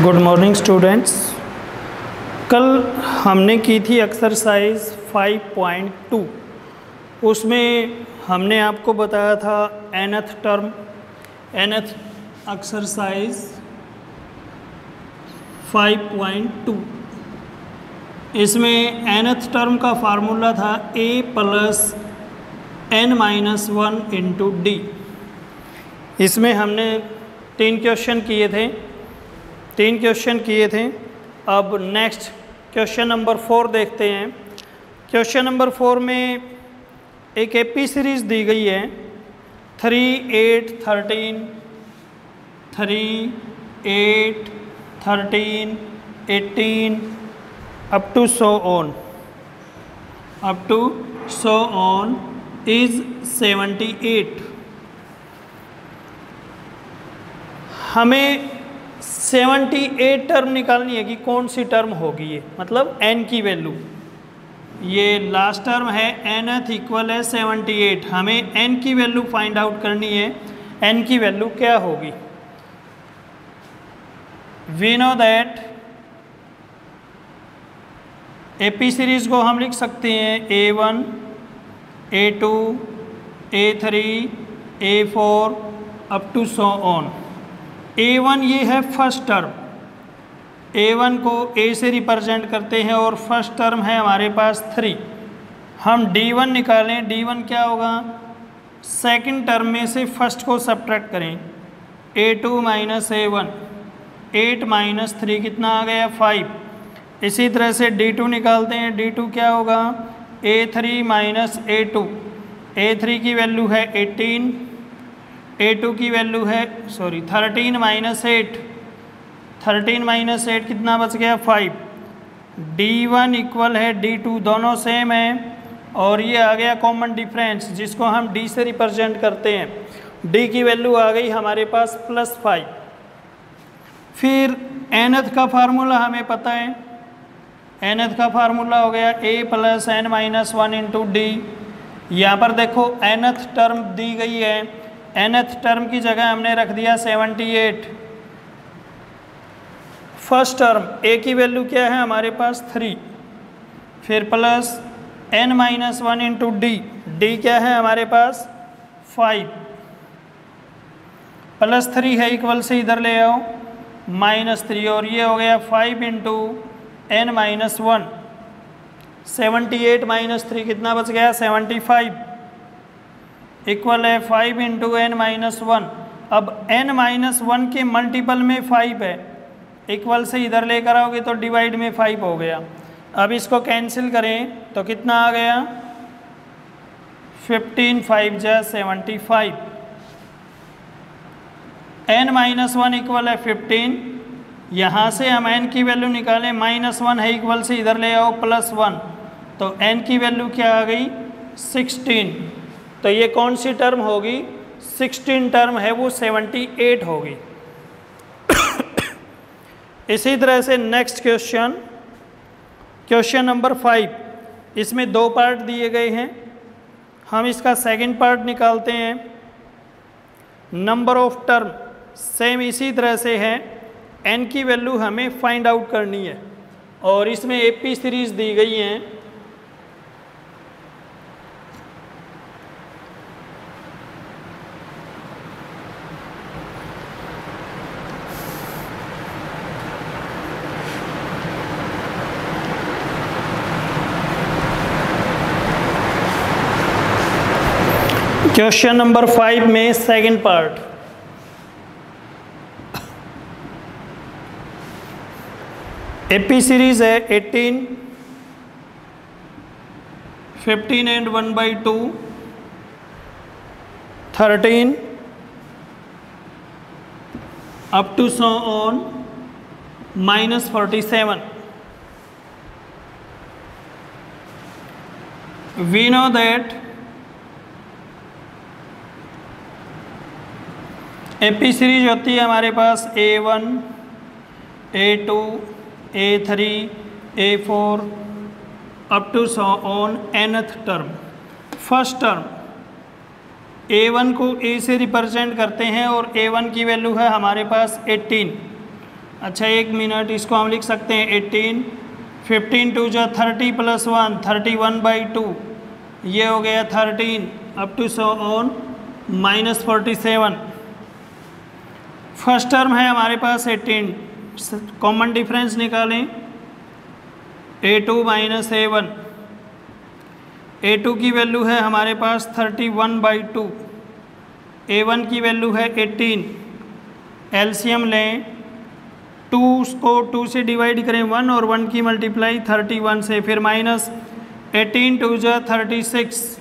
Good morning students. कल हमने की थी एक्सरसाइज 5.2। उसमें हमने आपको बताया था nth टर्म, nth एक्सरसाइज 5.2। इसमें nth टर्म का फार्मूला था a plus n-1 into D. इसमें हमने 3 क्वेश्चन किए थे। अब नेक्स्ट क्वेश्चन नंबर 4 देखते हैं। क्वेश्चन नंबर 4 में एक एपी सीरीज दी गई है 3, 8, 13, 18 up to so on is 78। हमें 78 टर्म निकालनी है कि कौन सी टर्म होगी ये, मतलब n की वैल्यू। ये लास्ट टर्म है nth इक्वल है 78। हमें n की वैल्यू फाइंड आउट करनी है। n की वैल्यू क्या होगी? We know that AP series को हम लिख सकते हैं a1, a2, a3, a4 up to so on. a1 ये है फर्स्ट टर्म, a1 को a से रिप्रेजेंट करते हैं और फर्स्ट टर्म है हमारे पास 3। हम d1 निकालें, d1 क्या होगा? सेकंड टर्म में से फर्स्ट को सब्ट्रैक्ट करें, a2 माइनस a1, 8 माइनस 3 कितना आ गया? 5। इसी तरह से d2 निकालते हैं, d2 क्या होगा? a3 माइनस a2, a3 की वैल्यू है 18, a2 की वैल्यू है 13 माइनस 8, 13 माइनस 8 कितना बच गया? 5। d1 इक्वल है d2, दोनों सेम है और ये आ गया कॉमन डिफरेंस जिसको हम d से रिप्रेजेंट करते हैं। d की वैल्यू आ गई हमारे पास +5। फिर nth का फार्मूला हमें पता है, nth का फार्मूला हो गया a plus n-1 into D. यहाँ पर देखो nth टर्म दी गई है, nth टर्म की जगह हमने रख दिया 78। फर्स्ट टर्म a की वैल्यू क्या है हमारे पास? 3। फिर plus n-1 into D, D क्या है हमारे पास? 5। +3 है इक्वल से इधर ले आओ -3 और ये हो गया 5 इंटू n-1। 78 माइनस 3 कितना बच गया? 75 इक्वल है 5 इंटू n-1। अब n-1 के मल्टीपल में 5 है, इक्वल से इधर लेकर आओगे तो डिवाइड में 5 हो गया। अब इसको कैंसिल करें तो कितना आ गया? 15 5 जा 75। n-1 इक्वल है 15। यहाँ से हम n की वैल्यू निकालें, -1 है इक्वल से इधर ले आओ +1, तो n की वैल्यू क्या आ गई? 16। तो ये कौन सी टर्म होगी? 16 टर्म है वो 78 होगी। इसी तरह से नेक्स्ट क्वेश्चन नंबर 5। इसमें 2 पार्ट दिए गए हैं, हम इसका सेकंड पार्ट निकालते हैं। नंबर ऑफ टर्म सेम इसी तरह से है, n की वैल्यू हमें फाइंड आउट करनी है और इसमें एपी सीरीज दी गई हैं। क्वेश्चन नंबर 5 में सेकंड पार्ट, एपी सीरीज है 18, 15 and 1/2, 13 up to so on -47। We know that AP series होती है हमारे पास a1, a2, a3, a4 up to so on nth term. First term a1 को a से रिप्रेजेंट करते हैं और a1 की वैल्यू है हमारे पास 18। अच्छा 1 मिनट, इसको हम लिख सकते हैं 18, 15 टू जा 30 प्लस 1 31/2, ये हो गया 13 up to so on -47। First term है हमारे पास 18, कॉमन डिफरेंस निकालें a2 माइनस a1, a2 की वैल्यू है हमारे पास 31/2, a1 की वैल्यू है 18, एलसीएम लें 2 को 2 से डिवाइड करें 1 और 1 की मल्टीप्लाई 31 से, फिर माइनस 18 टू जा 36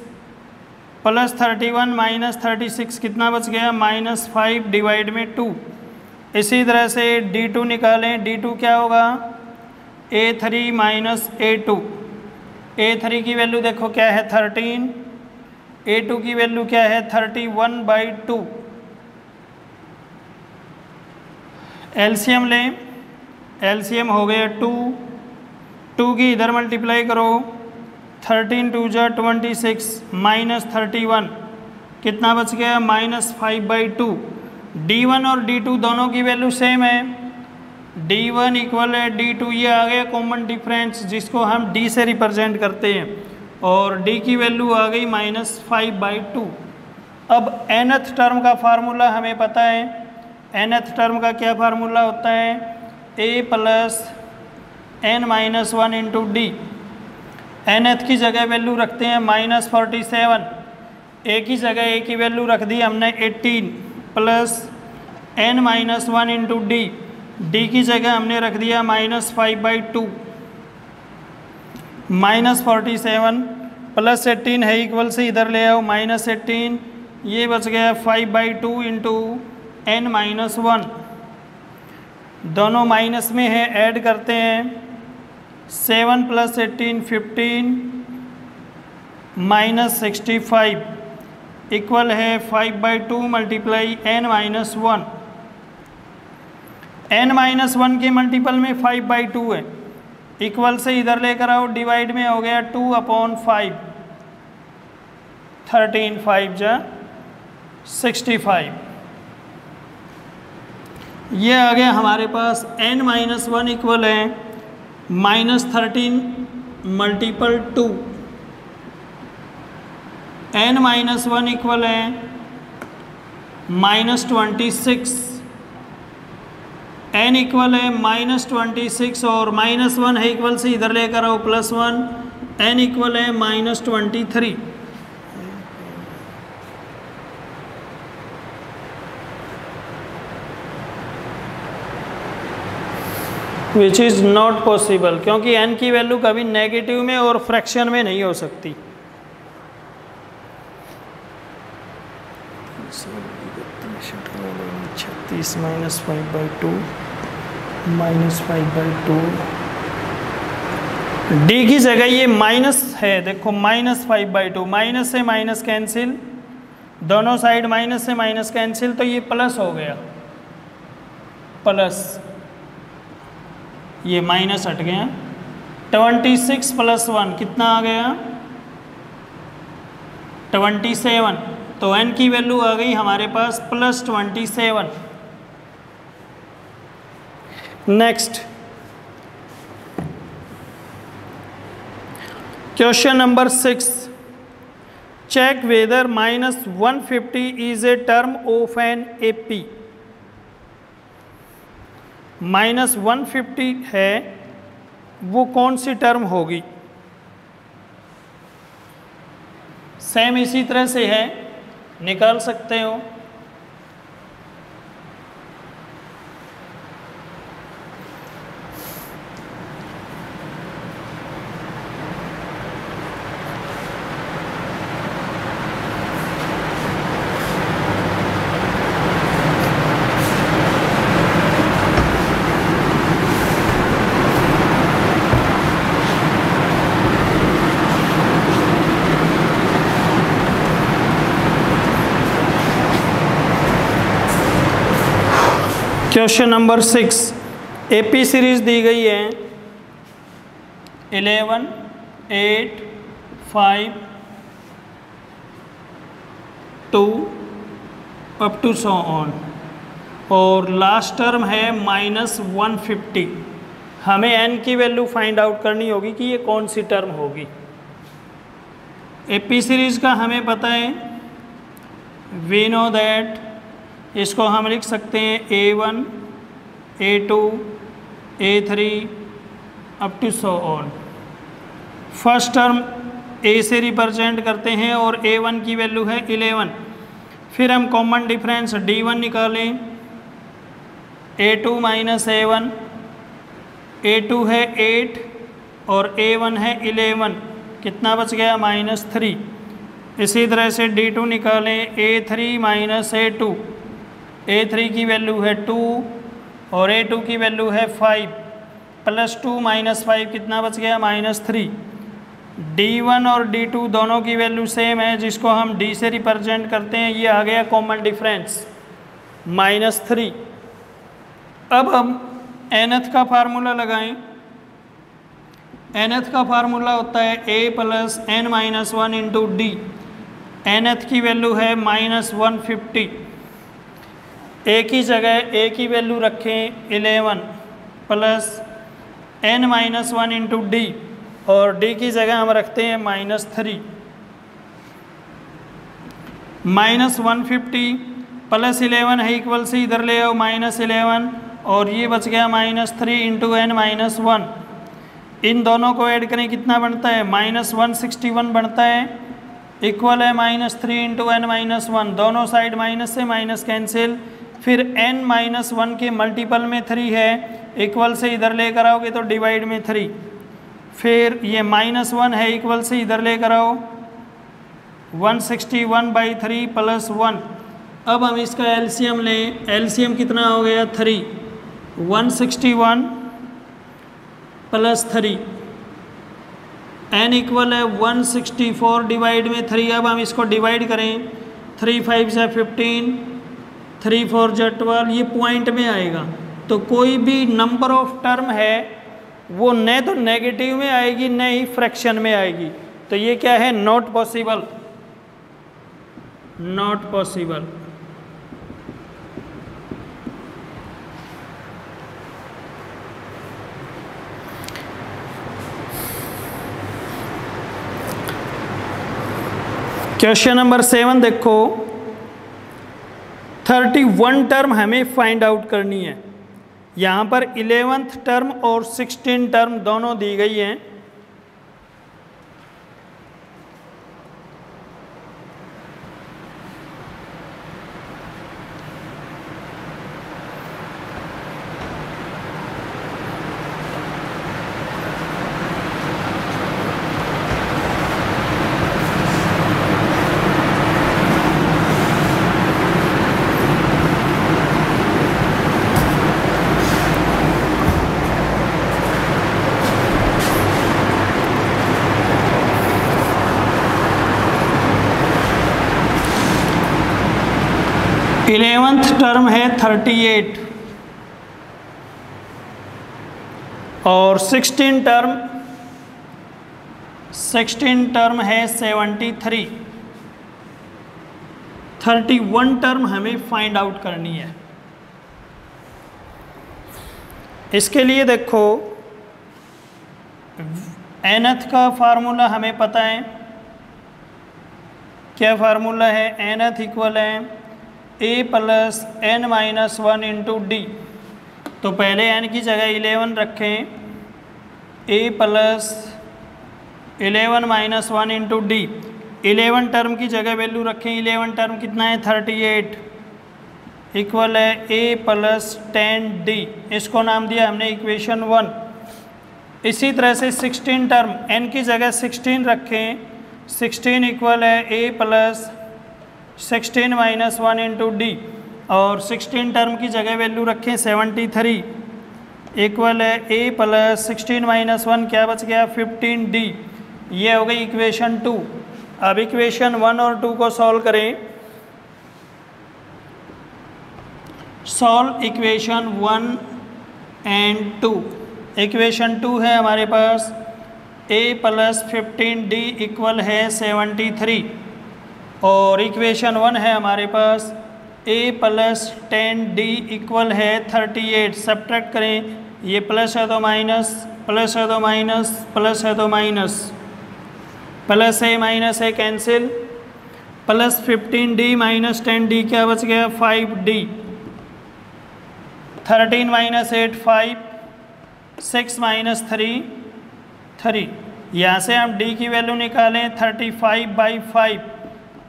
प्लस 31 माइनस 36 कितना बच गया -5 डिवाइड में 2। इसी तरह से d2 निकालें, d2 क्या होगा a3 माइनस a2, a3 की वैल्यू देखो क्या है 13, a2 की वैल्यू क्या है 31/2। एलसीएम लें, एलसीएम हो गया 2 की इधर मल्टीप्लाई करो 13 टू जा 26 माइनस 31 कितना बच गया -5/2। d1 और d2 दोनों की वैल्यू सेम है, d1 इक्वल है d2, ये आ गया कॉमन डिफरेंस जिसको हम d से रिप्रेजेंट करते हैं, और d की वैल्यू आ गई -5/2। अब nth टर्म का फार्मूला हमें पता है, nth टर्म का क्या फार्मूला होता है a plus n-1 into D. nth की जगह वैल्यू रखते हैं -47, a की जगह a की वैल्यू रख दी हमने 18 plus n-1 into D, D की जगह हमने रख दिया -5/2, -47 प्लस 18 है इक्वल से इधर ले आओ -18, ये बच गया 5/2 इंटू n-1, दोनों माइनस में है ऐड करते हैं 7 प्लस 18 15 -65 इक्वल है 5/2 मल्टीप्लाई n-1, n-1 के मल्टीपल में 5/2 है, इक्वल से इधर लेकर आओ डिवाइड में हो गया 2/5, 13 5 जा 65, ये आ गया हमारे पास n-1 इक्वल है -13 मल्टीपल 2, n-1 इक्वल है -26, n इक्वल है -26 और -1 है इक्वल से इधर लेकर आओ +1, n इक्वल है -23। विच इज़ नॉट पॉसिबल, क्योंकि n की वैल्यू कभी नेगेटिव में और फ्रैक्शन में नहीं हो सकती। -5/2 डी की जगह ये माइनस है, देखो -5/2, माइनस से माइनस कैंसिल, दोनों साइड माइनस से माइनस कैंसिल, तो ये प्लस हो गया, प्लस ये माइनस हट गया, 26 + 1 कितना आ गया 27, तो n की वैल्यू आ गई हमारे पास +27। Next question number 6, check whether -150 is a term of an AP। -150 है वो कौन सी टर्म होगी, सेम इसी तरह से है, निकाल सकते हो। क्वेश्चन नंबर 6, AP सीरीज दी गई है 11 8 5 2 अप टू सो ऑन। और लास्ट टर्म है -150। हमें n की वैल्यू फाइंड आउट करनी होगी कि ये कौन सी टर्म होगी। एपी सीरीज का हमें पता है, वी नो दैट, इसको हम लिख सकते हैं A1 A2 A3 up to so on. First term A से रिप्रेजेंट करते हैं और A1 की वैल्यू है 11। फिर हम कॉमन डिफरेंस D1 निकालें, A2 माइनस A1, A2 है 8 और A1 है 11, कितना बच गया -3। इसी तरह से D2 निकालें, A3 माइनस A2, A3 की वैल्यू है 2 और A2 की वैल्यू है 5, +2 -5 कितना बच गया -3। D1 और D2 दोनों की वैल्यू सेम है, जिसको हम D से रिप्रेजेंट करते हैं, ये आ गया कॉमन डिफरेंस -3। अब हम nth का फार्मूला लगाएं। nth का फार्मूला होता है a + n-1 into D. nth की वैल्यू है -150। a की जगह a की वैल्यू रखें 11 + n-1 इंटू डी और d की जगह हम रखते हैं -3। -150 + 11 है इक्वल से इधर ले आओ -11 और ये बच गया -3 इंटू n-1। इन दोनों को ऐड करें कितना बनता है -161 बनता है, इक्वल है -3 इंटू n-1। दोनों साइड माइनस से माइनस कैंसिल, फिर n-1 के मल्टीपल में 3 है, इक्वल से इधर लेकर आओगे तो डिवाइड में 3, फिर ये -1 है इक्वल से इधर लेकर आओ 161/3 + 1। अब हम इसका एलसीएम लें, एलसीएम कितना हो गया 3, 161 + 3, n इक्वल है 164 डिवाइड में 3। अब हम इसको डिवाइड करें, 3 5 से 15, 3 4 जा 12, ये पॉइंट में आएगा। तो कोई भी नंबर ऑफ टर्म है वो न तो नेगेटिव में आएगी न ही फ्रैक्शन में आएगी, तो ये क्या है, not possible, not possible. Question number 7 देखो, 31 टर्म हमें फाइंड आउट करनी है। यहाँ पर 11th टर्म और 16 टर्म दोनों दी गई हैं। इलेवेंथ टर्म है 38 और 16 टर्म है 73। 31 टर्म हमें फाइंड आउट करनी है। इसके लिए देखो, nth का फार्मूला हमें पता है, क्या फार्मूला है, nth इक्वल है a + n-1 इंटू डी। तो पहले n की जगह 11 रखें, a + 11-1 इंटू डी। 11 टर्म की जगह वैल्यू रखें, 11 टर्म कितना है 38, इक्वल है a + 10d। इसको नाम दिया हमने इक्वेशन 1। इसी तरह से 16 टर्म, n की जगह 16 रखें, 16 इक्वल है a + 16-1 इंटू डी और 16 टर्म की जगह वैल्यू रखें 73, इक्वल है a + 16-1 क्या बच गया 15d। ये हो गई इक्वेशन 2। अब इक्वेशन 1 और 2 को सॉल्व करें। Solve equation 1 and 2। इक्वेशन 2 है हमारे पास a + 15d इक्वल है 73 और इक्वेशन 1 है हमारे पास ए प्लस 10d इक्वल है 38। सब्ट्रैक्ट करें, ये प्लस है तो माइनस, प्लस है तो माइनस, प्लस है तो माइनस, प्लस है माइनस है cancel, plus 15d minus 10d क्या बच गया 5d। 13 minus 8 5, 6 minus 3 3। यहाँ से हम d की वैल्यू निकालें 35/5,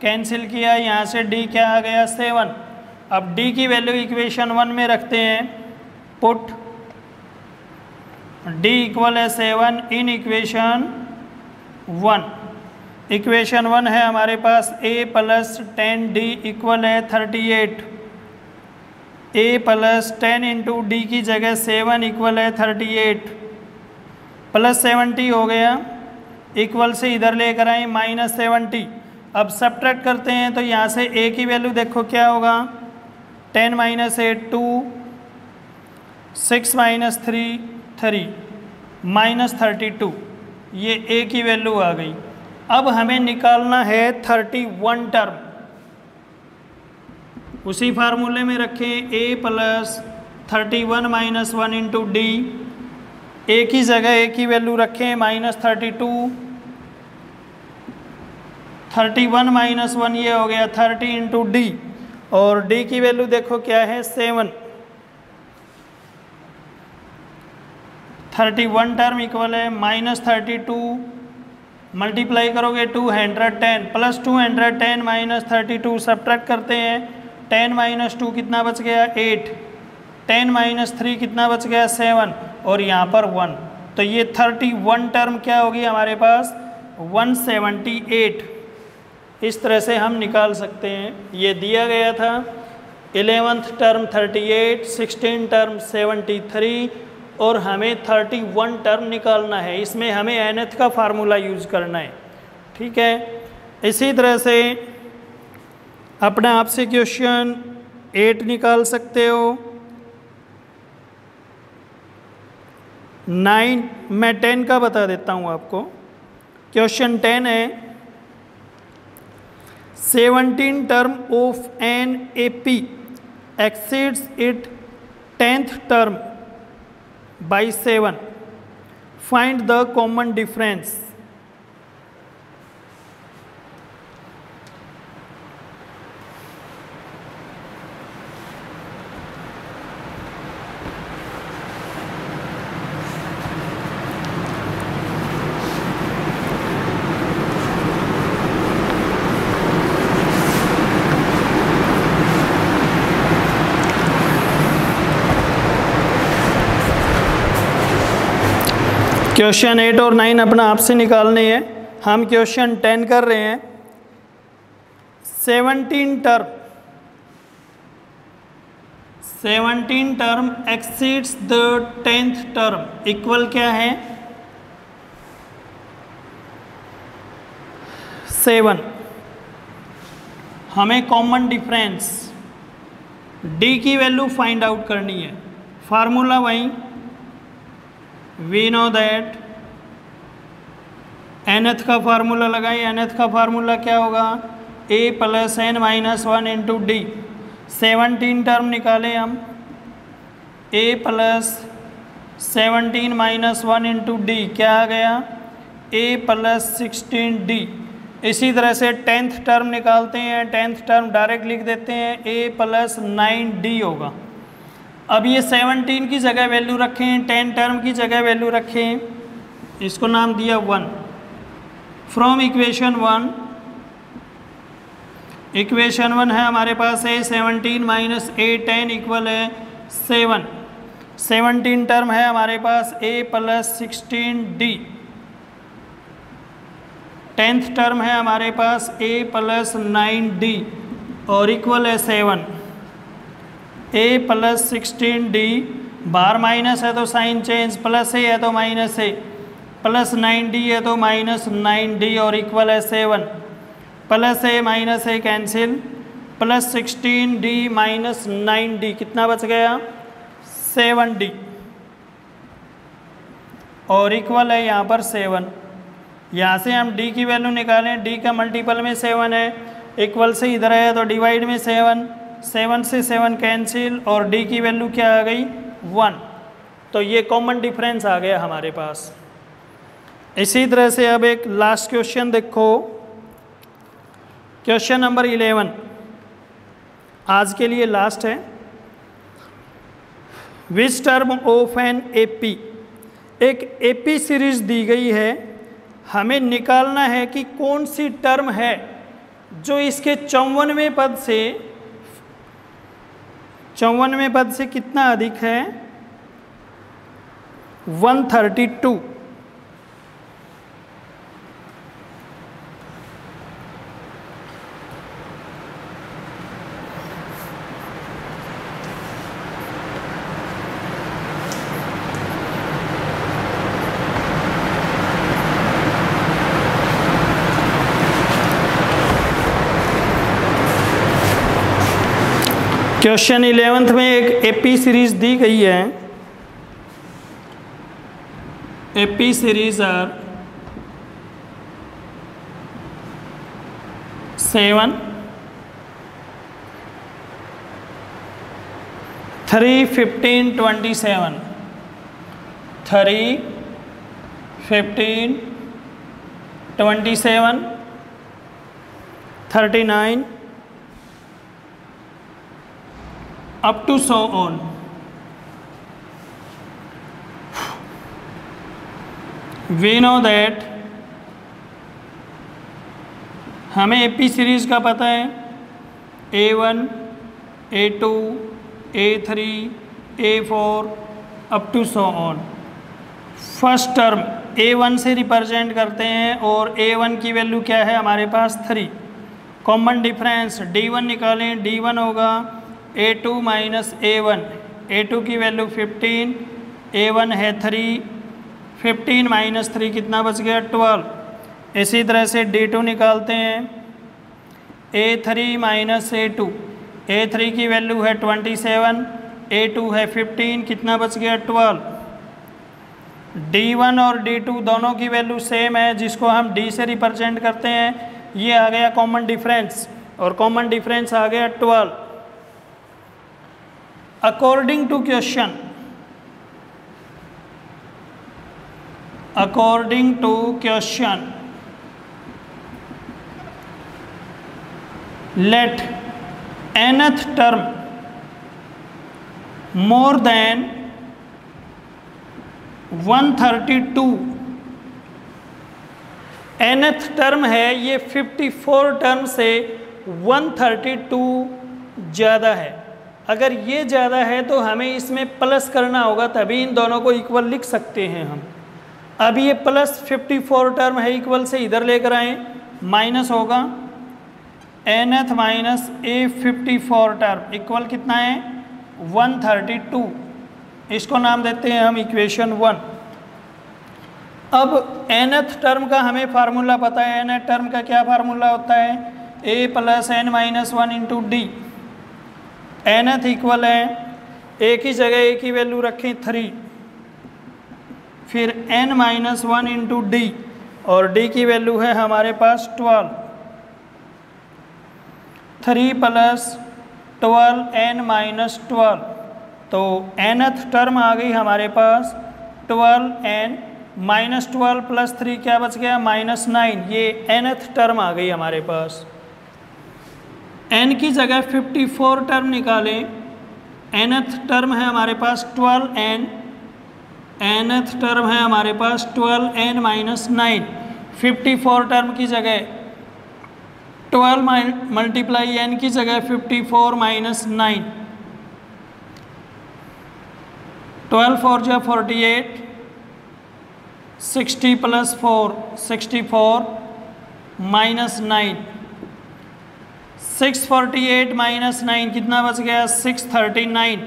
कैंसिल किया, यहाँ से d क्या आ गया 7। अब d की वैल्यू इक्वेशन 1 में रखते हैं, पुट d इक्वल है 7 इन इक्वेशन 1। इक्वेशन 1 है हमारे पास a प्लस 10d इक्वल है 38। a प्लस 10 इंटू डी की जगह 7 इक्वल है 38, प्लस 70 हो गया, इक्वल से इधर लेकर आए माइनस 70। अब सब्ट्रैक्ट करते हैं तो यहाँ से a की वैल्यू देखो क्या होगा, 10 माइनस 8 2, 6 माइनस 3 3, माइनस 32, ये a की वैल्यू आ गई। अब हमें निकालना है 31 टर्म, उसी फार्मूले में रखें a plus 31 minus 1 into D, a की जगह a की वैल्यू रखें माइनस 32, 31 माइनस 1 ये हो गया 30 इंटू डी, और d की वैल्यू देखो क्या है 7। 31 टर्म इक्वल है माइनस 32, मल्टीप्लाई करोगे 210 प्लस 210 माइनस 32, सब्ट्रैक्ट करते हैं 10 माइनस 2 कितना बच गया 8, 10 माइनस 3 कितना बच गया 7, और यहाँ पर 1, तो ये 31 टर्म क्या होगी हमारे पास 178। इस तरह से हम निकाल सकते हैं। ये दिया गया था 11th टर्म 38, 16 टर्म 73, और हमें 31 टर्म निकालना है। इसमें हमें nth का फार्मूला यूज करना है, ठीक है। इसी तरह से अपने आप से क्वेश्चन 8 निकाल सकते हो। 9 मैं 10 का बता देता हूँ आपको। क्वेश्चन 10 है 17 term of an AP exceeds its 10th term by 7, find the common difference। Question 8 और 9 अपना आपसे निकालने हैं। हम क्वेश्चन 10 कर रहे हैं। 17 term exceeds the 10th term equal क्या है 7। हमें कॉमन डिफरेंस d की वैल्यू फाइंड आउट करनी है। फार्मूला वही, वी नो दैट nth का फार्मूला लगाएं। nth का फार्मूला क्या होगा a plus n minus 1 into D. 17 term निकालें हम, a plus 17 minus 1 into D क्या आ गया a प्लस 16d। इसी तरह से 10th टर्म निकालते हैं। 10th टर्म डायरेक्ट लिख देते हैं, a प्लस 9d होगा। अब ये 17 की जगह वैल्यू रखें, 10 टर्म की जगह वैल्यू रखें, इसको नाम दिया 1। फ्रॉम इक्वेशन 1, इक्वेशन 1 है हमारे पास है 17 माइनस 8 इक्वल है 7। 17 टर्म है हमारे पास a plus 16d। 10th term है हमारे पास a प्लस 9d और इक्वल है 7। a प्लस 16d, बाहर माइनस है तो साइन चेंज, प्लस है तो माइनस है, प्लस 9d है तो माइनस 9d और इक्वल है 7। प्लस है माइनस है cancel, plus 16d minus 9d कितना बच गया 7d और इक्वल है यहाँ पर 7। यहाँ से हम d की वैल्यू निकालें, d का मल्टीपल में 7 है, इक्वल से इधर है तो डिवाइड में 7, 7 से 7 कैंसिल और d की वैल्यू क्या आ गई 1। तो ये कॉमन डिफरेंस आ गया हमारे पास। इसी तरह से अब एक लास्ट क्वेश्चन देखो, क्वेश्चन नंबर 11 आज के लिए लास्ट है। Which term of an AP, एक एपी सीरीज दी गई है, हमें निकालना है कि कौन सी टर्म है जो इसके 54वें पद से कितना अधिक है 132। क्वेश्चन 11 में एक एपी सीरीज दी गई है। AP series are 7, 3, 15, 27, 3, 15, 27, 39 up to so on। We know that हमें एपी सीरीज का पता है A1, A2, A3, A4 up to so on. First term A1 से रिप्रेजेंट करते हैं और A1 की वैल्यू क्या है हमारे पास 3। कॉमन डिफरेंस D1 निकालें, D1 होगा A2 माइनस A1, A2 की वैल्यू 15, A1 है 3, 15 माइनस 3 कितना बच गया 12। इसी तरह से D2 निकालते हैं, A3 माइनस A2, A3 की वैल्यू है 27, A2 है 15 कितना बच गया 12। D1 और D2 दोनों की वैल्यू सेम है जिसको हम D से रिप्रेजेंट करते हैं, ये आ गया कॉमन डिफरेंस और कॉमन डिफरेंस आ गया 12। According to question, let nth term more than 132। nth term है ये 54 टर्म से 132 ज़्यादा है। अगर ये ज़्यादा है तो हमें इसमें प्लस करना होगा, तभी इन दोनों को इक्वल लिख सकते हैं हम। अब ये प्लस 54 टर्म है इक्वल से इधर लेकर आए, माइनस होगा nth minus A54 term equal कितना है 132। इसको नाम देते हैं हम इक्वेशन 1। अब nth टर्म का हमें फार्मूला पता है। nth टर्म का क्या फार्मूला होता है a plus n minus 1 into D. nth equal है a की जगह a की वैल्यू रखें 3, फिर n माइनस 1 इंटू डी और d की वैल्यू है हमारे पास 12। 3 प्लस 12 n माइनस 12, तो nth टर्म आ गई हमारे पास 12n माइनस 12 प्लस 3 क्या बच गया माइनस 9। ये nth टर्म आ गई हमारे पास। n की जगह 54 टर्म निकालें, nth टर्म है हमारे पास 12n, nth टर्म है हमारे पास 12n माइनस 9। 54 टर्म की जगह 12 मल्टीप्लाई n की जगह 54 माइनस 9, 12 4 जा 48, 60 प्लस 4 64 माइनस 9, 648 माइनस 9 कितना बच गया 639।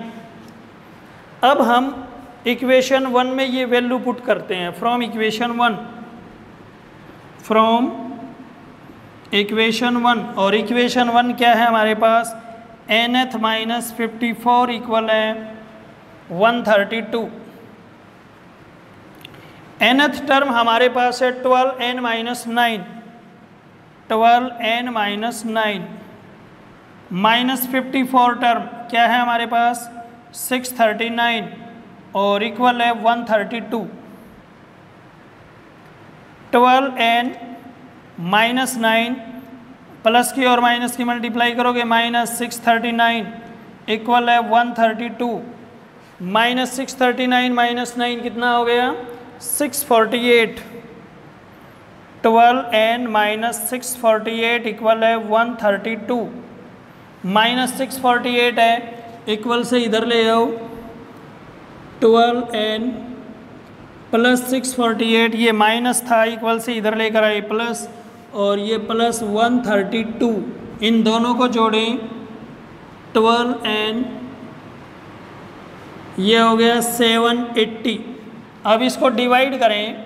अब हम इक्वेशन 1 में ये वैल्यू पुट करते हैं। फ्रॉम इक्वेशन 1 और इक्वेशन 1 क्या है हमारे पास nth माइनस 54 इक्वल है 132। nth टर्म हमारे पास है 12n minus 9, 12n minus 9 -54 term क्या है हमारे पास 639 और इक्वल है 132। 12n -9 प्लस की और माइनस की मल्टीप्लाई करोगे -639 इक्वल है 132। -639 -9 कितना हो गया 648। 12n -648 इक्वल है 132। -648 है इक्वल से इधर ले आओ 12n प्लस 648, ये माइनस था इक्वल से इधर लेकर आए प्लस, और ये प्लस 132, इन दोनों को जोड़ें 12n, ये हो गया 780। अब इसको डिवाइड करें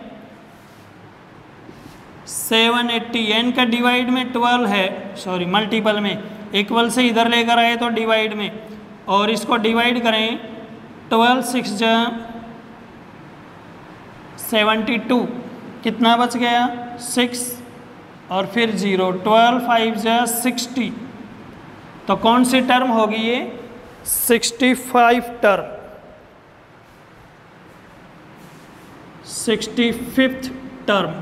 780, n का डिवाइड में 12 है, सॉरी मल्टीपल में, इक्वल से इधर लेकर आए तो डिवाइड में, और इसको डिवाइड करें 12 6 जा 72, कितना बच गया 6 और फिर 0, 12 5 जा 60, तो कौन सी टर्म होगी ये 65 टर्म, 65th टर्म,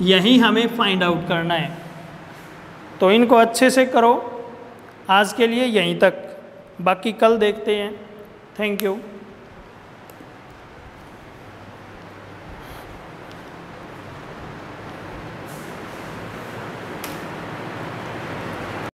यही हमें फाइंड आउट करना है। तो इनको अच्छे से करो, आज के लिए यहीं तक, बाकी कल देखते हैं। Thank you.